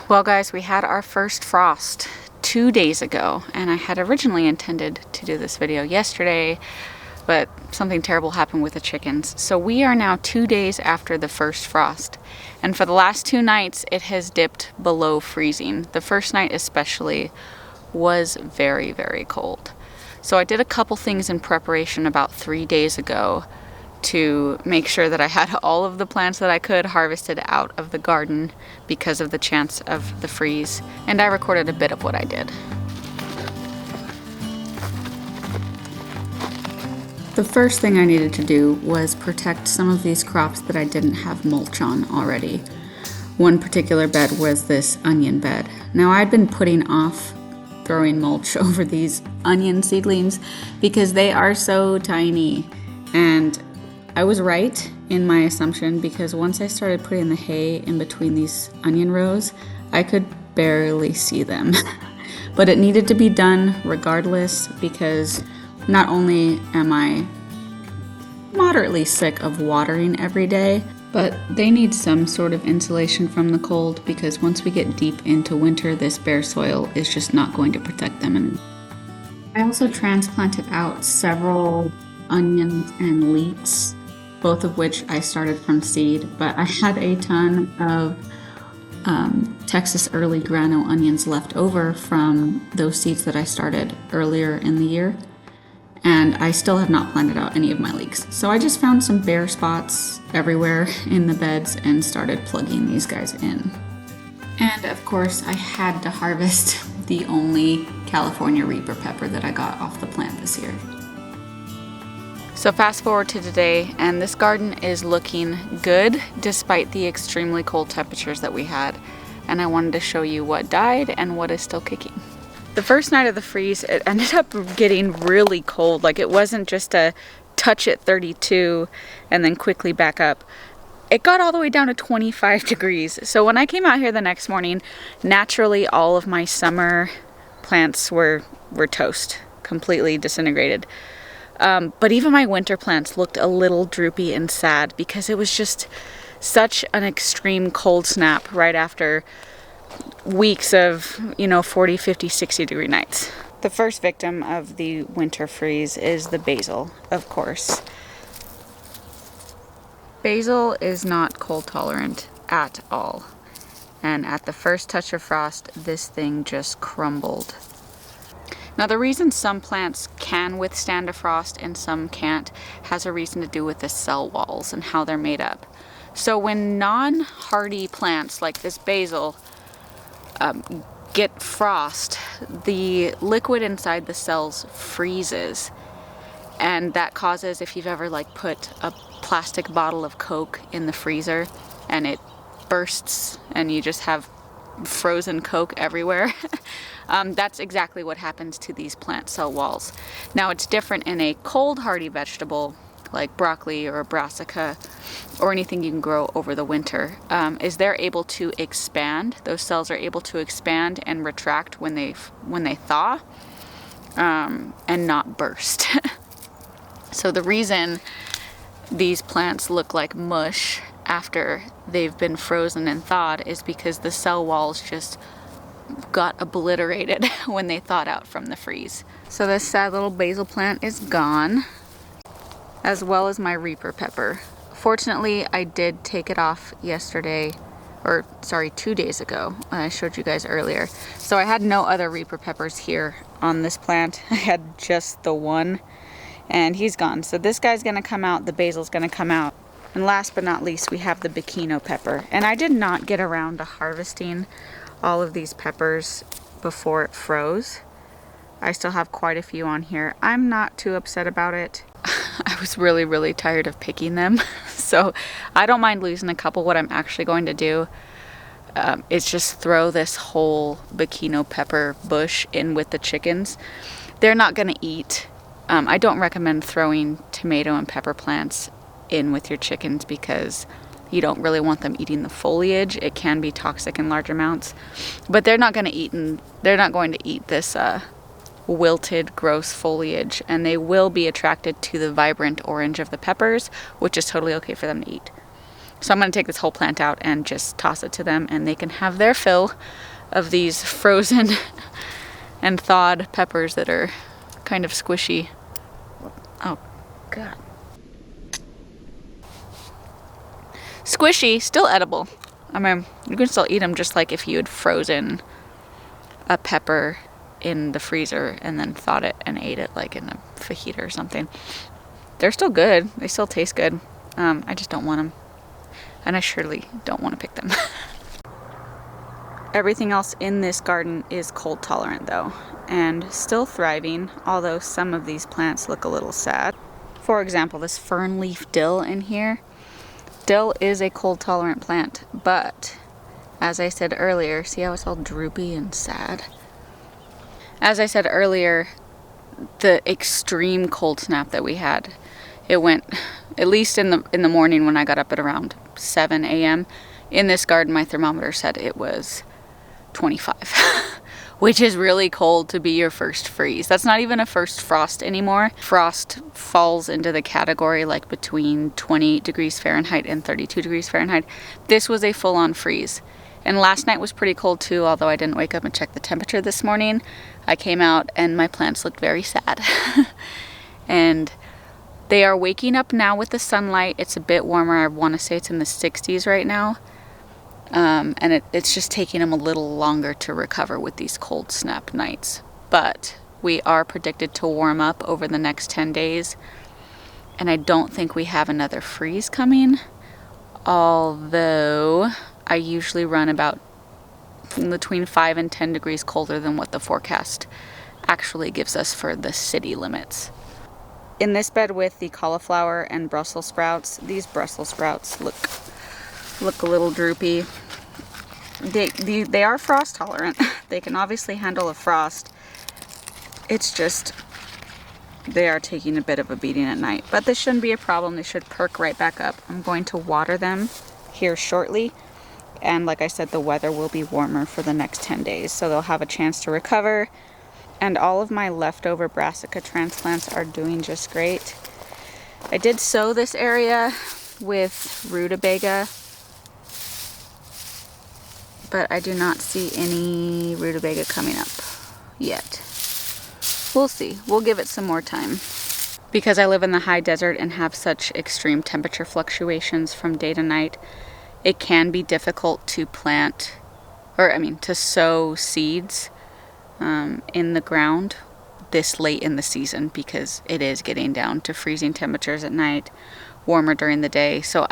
Well guys, we had our first frost 2 days ago, and I had originally intended to do this video yesterday, but something terrible happened with the chickens. So we are now 2 days after the first frost, and for the last 2 nights it has dipped below freezing. The first night especially was very, very cold. So I did a couple things in preparation about 3 days ago to make sure that I had all of the plants that I could harvested out of the garden because of the chance of the freeze, and I recorded a bit of what I did. The first thing I needed to do was protect some of these crops that I didn't have mulch on already. One particular bed was this onion bed. Now I'd been putting off throwing mulch over these onion seedlings because they are so tiny, and I was right in my assumption because once I started putting the hay in between these onion rows, I could barely see them. But it needed to be done regardless because not only am I moderately sick of watering every day, but they need some sort of insulation from the cold because once we get deep into winter, this bare soil is just not going to protect them. I also transplanted out several onions and leeks, both of which I started from seed, but I had a ton of Texas early grano onions left over from those seeds that I started earlier in the year, and I still have not planted out any of my leeks. So I just found some bare spots everywhere in the beds and started plugging these guys in. And of course I had to harvest the only California Reaper pepper that I got off the plant this year. So fast forward to today, and this garden is looking good despite the extremely cold temperatures that we had. And I wanted to show you what died and what is still kicking. The first night of the freeze, it ended up getting really cold. Like, it wasn't just a touch at 32 and then quickly back up. It got all the way down to 25 degrees. So when I came out here the next morning, naturally all of my summer plants were toast, completely disintegrated. But even my winter plants looked a little droopy and sad because it was just such an extreme cold snap right after weeks of, 40, 50, 60 degree nights. The first victim of the winter freeze is the basil, of course. Basil is not cold tolerant at all. And at the first touch of frost, this thing just crumbled. Now, the reason some plants can withstand a frost and some can't has a reason to do with the cell walls and how they're made up. So when non-hardy plants like this basil get frost, the liquid inside the cells freezes. And that causes, if you've ever put a plastic bottle of Coke in the freezer and it bursts and you just have frozen Coke everywhere, that's exactly what happens to these plant cell walls. Now, it's different in a cold hardy vegetable like broccoli or brassica or anything you can grow over the winter, is they're able to expand. Those cells are able to expand and retract when they thaw, and not burst. So the reason these plants look like mush after they've been frozen and thawed is because the cell walls just got obliterated when they thawed out from the freeze. So this sad little basil plant is gone, as well as my Reaper pepper. Fortunately, I did take it off yesterday, 2 days ago. I showed you guys earlier. So I had no other Reaper peppers here on this plant. I had just the one, and he's gone. So this guy's gonna come out, the basil's gonna come out. And last but not least, we have the Bikino pepper. And I did not get around to harvesting all of these peppers before it froze. I still have quite a few on here. I'm not too upset about it. I was really, really tired of picking them. So I don't mind losing a couple. What I'm actually going to do is just throw this whole Bikino pepper bush in with the chickens. They're not gonna eat. I don't recommend throwing tomato and pepper plants in with your chickens because you don't really want them eating the foliage. It can be toxic in large amounts, but they're not going to eat this wilted, gross foliage, and they will be attracted to the vibrant orange of the peppers, which is totally okay for them to eat. So I'm going to take this whole plant out and just toss it to them, and they can have their fill of these frozen and thawed peppers that are kind of squishy. Oh, God. Squishy, still edible. I mean, you can still eat them just like if you had frozen a pepper in the freezer and then thawed it and ate it like in a fajita or something. They're still good. They still taste good. I just don't want them. And I surely don't want to pick them. Everything else in this garden is cold tolerant though, and still thriving, although some of these plants look a little sad. For example, this fern leaf dill in here. Dill is a cold tolerant plant, but as I said earlier, see how it's all droopy and sad? As I said earlier, the extreme cold snap that we had, it went, at least in the morning when I got up at around 7 a.m. in this garden, my thermometer said it was 25, which is really cold to be your first freeze. That's not even a first frost anymore. Frost falls into the category like between 28 degrees Fahrenheit and 32 degrees Fahrenheit. This was a full-on freeze. And last night was pretty cold too, although I didn't wake up and check the temperature this morning. I came out and my plants looked very sad. And they are waking up now with the sunlight. It's a bit warmer. I want to say it's in the 60s right now. And it's just taking them a little longer to recover with these cold snap nights. But we are predicted to warm up over the next 10 days. And I don't think we have another freeze coming. Although I usually run about between 5 and 10 degrees colder than what the forecast actually gives us for the city limits. In this bed with the cauliflower and Brussels sprouts, these Brussels sprouts look a little droopy. They are frost tolerant. They can obviously handle a frost. It's just they are taking a bit of a beating at night, but this shouldn't be a problem. They should perk right back up. I'm going to water them here shortly, and like I said, the weather will be warmer for the next 10 days, so they'll have a chance to recover. And all of my leftover brassica transplants are doing just great. I did sow this area with rutabaga, but I do not see any rutabaga coming up yet. We'll see. We'll give it some more time. Because I live in the high desert and have such extreme temperature fluctuations from day to night, it can be difficult to to sow seeds in the ground this late in the season, because it is getting down to freezing temperatures at night, warmer during the day. So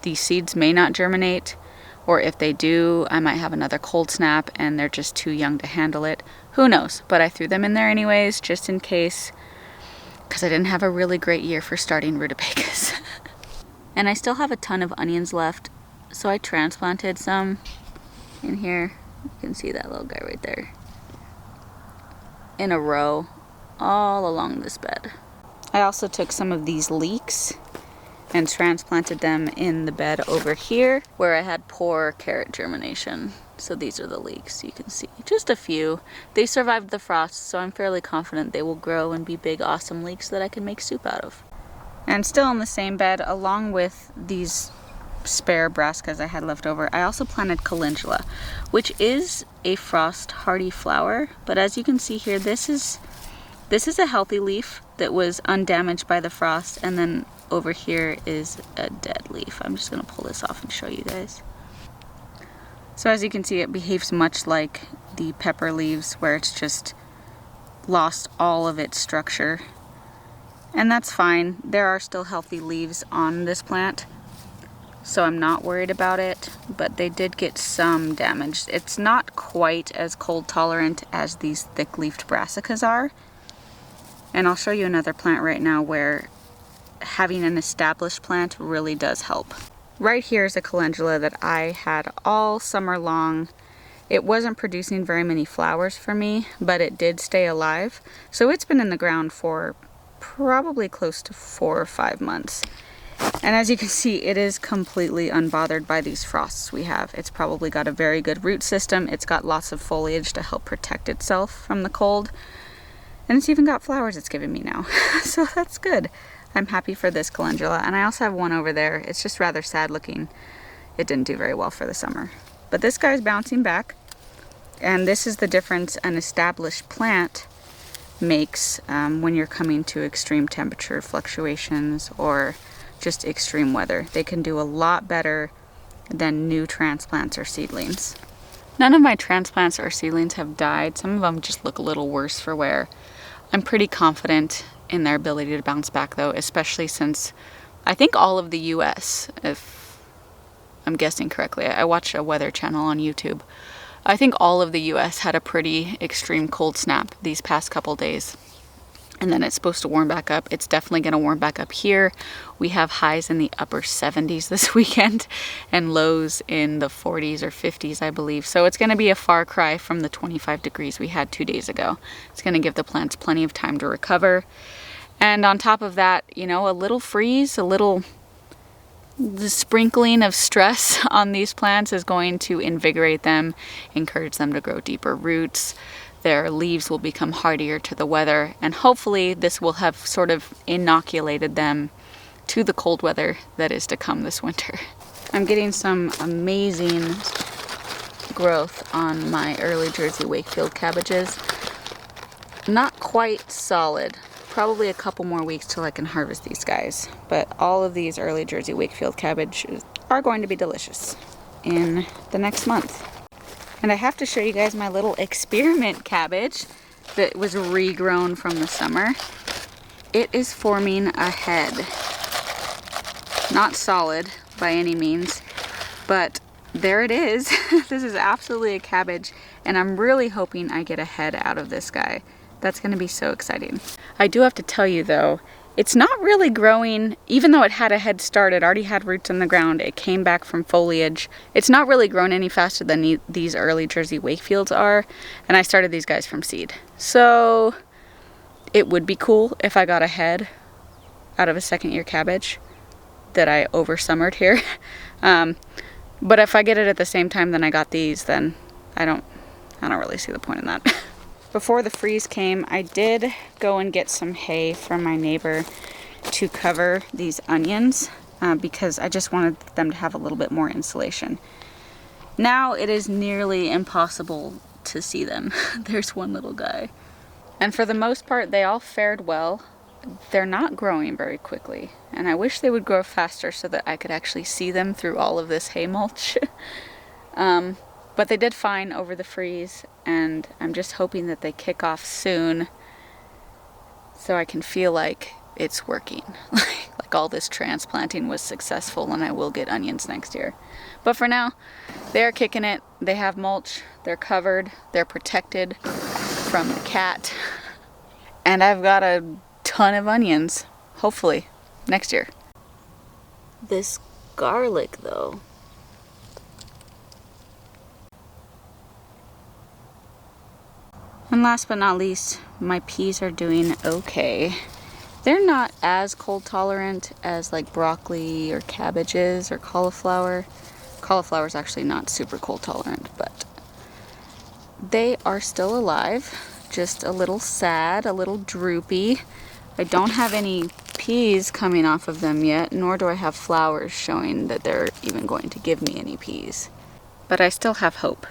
these seeds may not germinate, or if they do, I might have another cold snap and they're just too young to handle it. Who knows? But I threw them in there anyways, just in case, because I didn't have a really great year for starting rutabagas. And I still have a ton of onions left, so I transplanted some in here. You can see that little guy right there. In a row all along this bed. I also took some of these leeks and transplanted them in the bed over here where I had poor carrot germination. So these are the leeks, you can see. Just a few. They survived the frost, so I'm fairly confident they will grow and be big, awesome leeks that I can make soup out of. And still in the same bed, along with these spare brassicas I had left over, I also planted calendula, which is a frost hardy flower, but as you can see here, this is a healthy leaf that was undamaged by the frost, and then over here is a dead leaf. I'm just going to pull this off and show you guys. So as you can see, it behaves much like the pepper leaves, where it's just lost all of its structure, and that's fine. There are still healthy leaves on this plant, so I'm not worried about it, but they did get some damage. It's not quite as cold tolerant as these thick-leafed brassicas are. And I'll show you another plant right now where having an established plant really does help. Right here is a calendula that I had all summer long. It wasn't producing very many flowers for me, but it did stay alive. So it's been in the ground for probably close to 4 or 5 months. And as you can see, it is completely unbothered by these frosts we have. It's probably got a very good root system. It's got lots of foliage to help protect itself from the cold. And it's even got flowers it's giving me now. So that's good. I'm happy for this calendula. And I also have one over there. It's just rather sad looking. It didn't do very well for the summer. But this guy's bouncing back. And this is the difference an established plant makes when you're coming to extreme temperature fluctuations or just extreme weather. They can do a lot better than new transplants or seedlings. None of my transplants or seedlings have died. Some of them just look a little worse for wear. I'm pretty confident in their ability to bounce back though, especially since I think all of the US, if I'm guessing correctly, I watch a weather channel on YouTube. I think all of the US had a pretty extreme cold snap these past couple days. And then it's supposed to warm back up. It's definitely going to warm back up here. We have highs in the upper 70s this weekend and lows in the 40s or 50s, I believe. So it's going to be a far cry from the 25 degrees we had 2 days ago. It's going to give the plants plenty of time to recover. And on top of that, you know, a little freeze, the sprinkling of stress on these plants is going to invigorate them, encourage them to grow deeper roots. Their leaves will become hardier to the weather, and hopefully this will have sort of inoculated them to the cold weather that is to come this winter. I'm getting some amazing growth on my early Jersey Wakefield cabbages. Not quite solid. Probably a couple more weeks till I can harvest these guys. But all of these early Jersey Wakefield cabbages are going to be delicious in the next month. And I have to show you guys my little experiment cabbage that was regrown from the summer. It is forming a head. Not solid by any means, but there it is. This is absolutely a cabbage, and I'm really hoping I get a head out of this guy. That's going to be so exciting. I do have to tell you though, it's not really growing, even though it had a head start, it already had roots in the ground, it came back from foliage. It's not really grown any faster than these early Jersey Wakefields are, and I started these guys from seed. So it would be cool if I got a head out of a second year cabbage that I over summered here. But if I get it at the same time that I got these, then I don't really see the point in that. Before the freeze came, I did go and get some hay from my neighbor to cover these onions because I just wanted them to have a little bit more insulation. Now it is nearly impossible to see them. There's one little guy. And for the most part, they all fared well. They're not growing very quickly, and I wish they would grow faster so that I could actually see them through all of this hay mulch. But they did fine over the freeze, and I'm just hoping that they kick off soon so I can feel like it's working. Like all this transplanting was successful and I will get onions next year. But for now, they're kicking it. They have mulch, they're covered, they're protected from the cat, and I've got a ton of onions, hopefully, next year. This garlic though. And last but not least, my peas are doing okay. They're not as cold tolerant as like broccoli or cabbages or cauliflower. Cauliflower is actually not super cold tolerant, but they are still alive. Just a little sad, a little droopy. I don't have any peas coming off of them yet, nor do I have flowers showing that they're even going to give me any peas. But I still have hope.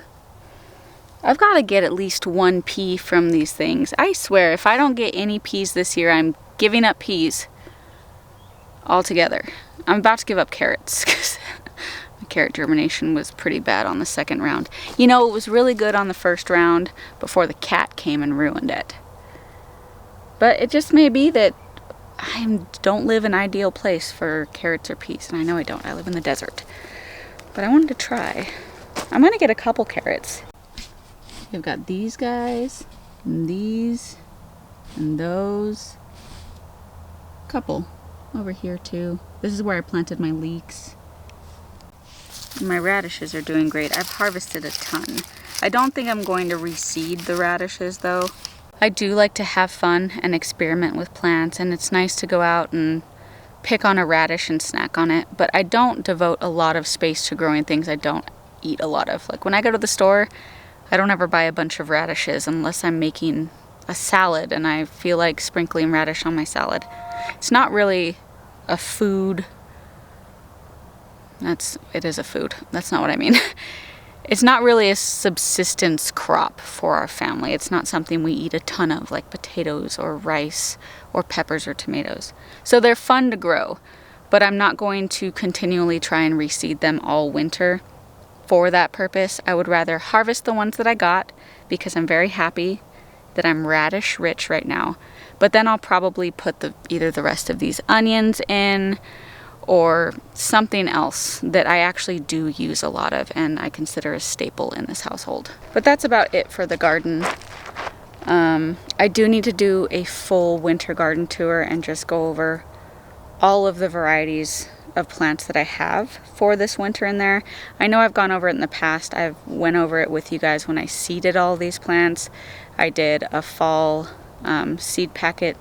I've got to get at least one pea from these things. I swear, if I don't get any peas this year, I'm giving up peas altogether. I'm about to give up carrots because my carrot germination was pretty bad on the second round. You know, it was really good on the first round before the cat came and ruined it. But it just may be that I don't live an ideal place for carrots or peas, and I know I don't. I live in the desert. But I wanted to try. I'm going to get a couple carrots. We've got these guys, and these, and those. Couple over here too. This is where I planted my leeks. My radishes are doing great. I've harvested a ton. I don't think I'm going to reseed the radishes though. I do like to have fun and experiment with plants, and it's nice to go out and pick on a radish and snack on it, but I don't devote a lot of space to growing things I don't eat a lot of. Like when I go to the store, I don't ever buy a bunch of radishes unless I'm making a salad and I feel like sprinkling radish on my salad. It's not really a food. It is a food. That's not what I mean. It's not really a subsistence crop for our family. It's not something we eat a ton of, like potatoes or rice or peppers or tomatoes. So they're fun to grow, but I'm not going to continually try and reseed them all winter for that purpose. I would rather harvest the ones that I got because I'm very happy that I'm radish rich right now. But then I'll probably put either the rest of these onions in or something else that I actually do use a lot of and I consider a staple in this household. But that's about it for the garden. I do need to do a full winter garden tour and just go over all of the varieties of plants that I have for this winter in there. I know I've gone over it in the past. I've went over it with you guys when I seeded all these plants. I did a fall seed packet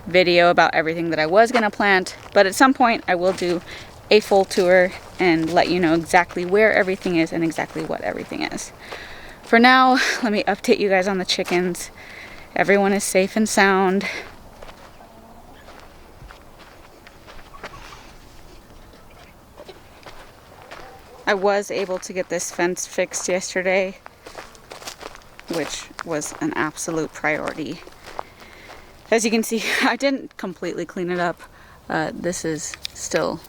video about everything that I was gonna plant, but at some point I will do a full tour and let you know exactly where everything is and exactly what everything is. For now, let me update you guys on the chickens. Everyone is safe and sound. I was able to get this fence fixed yesterday, which was an absolute priority. As you can see, I didn't completely clean it up. This is still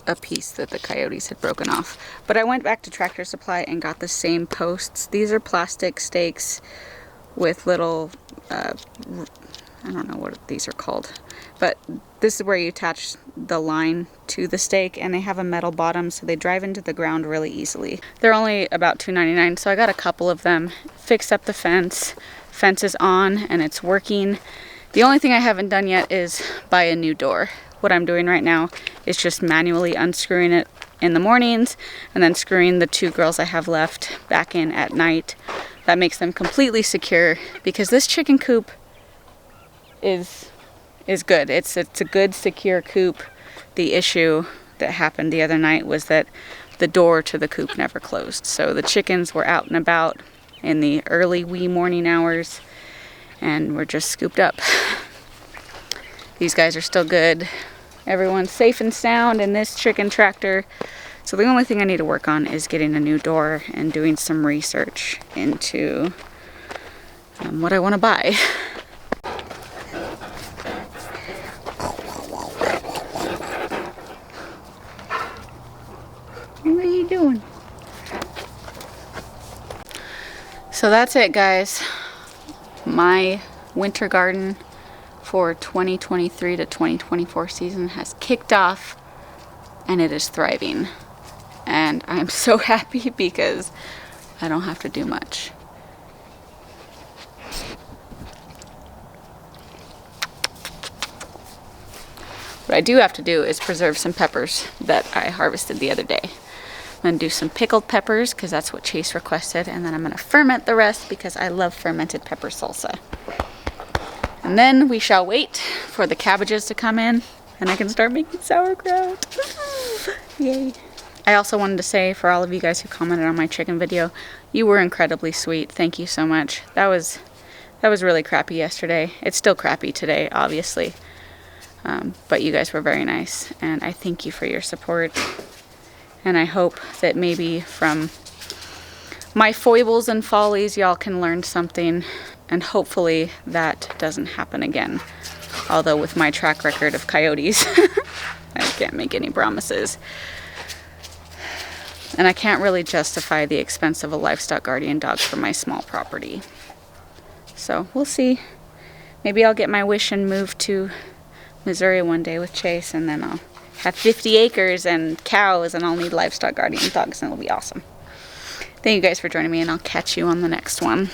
a piece that the coyotes had broken off. But I went back to Tractor Supply and got the same posts. These are plastic stakes with little, I don't know what these are called. But this is where you attach the line to the stake, and they have a metal bottom, so they drive into the ground really easily. They're only about $2.99, so I got a couple of them. Fixed up the fence. Fence is on and it's working. The only thing I haven't done yet is buy a new door. What I'm doing right now is just manually unscrewing it in the mornings and then screwing the 2 girls I have left back in at night. That makes them completely secure because this chicken coop is good. It's a good secure coop. The issue that happened the other night was that the door to the coop never closed. So the chickens were out and about in the early wee morning hours and we're just scooped up. These guys are still good. Everyone's safe and sound in this chicken tractor. So the only thing I need to work on is getting a new door and doing some research into what I want to buy. What are you doing? So that's it, guys. My winter garden for 2023 to 2024 season has kicked off and it is thriving. And I'm so happy because I don't have to do much. What I do have to do is preserve some peppers that I harvested the other day. I'm going to do some pickled peppers because that's what Chase requested, and then I'm going to ferment the rest because I love fermented pepper salsa. And then we shall wait for the cabbages to come in and I can start making sauerkraut. Yay. I also wanted to say, for all of you guys who commented on my chicken video, you were incredibly sweet. Thank you so much. That was really crappy yesterday. It's still crappy today, obviously. But you guys were very nice, and I thank you for your support. And I hope that maybe from my foibles and follies, y'all can learn something, and hopefully that doesn't happen again. Although with my track record of coyotes, I can't make any promises. And I can't really justify the expense of a livestock guardian dog for my small property. So we'll see. Maybe I'll get my wish and move to Missouri one day with Chase, and then I'll have 50 acres and cows, and I'll need livestock guardian dogs, and it'll be awesome. Thank you guys for joining me, and I'll catch you on the next one.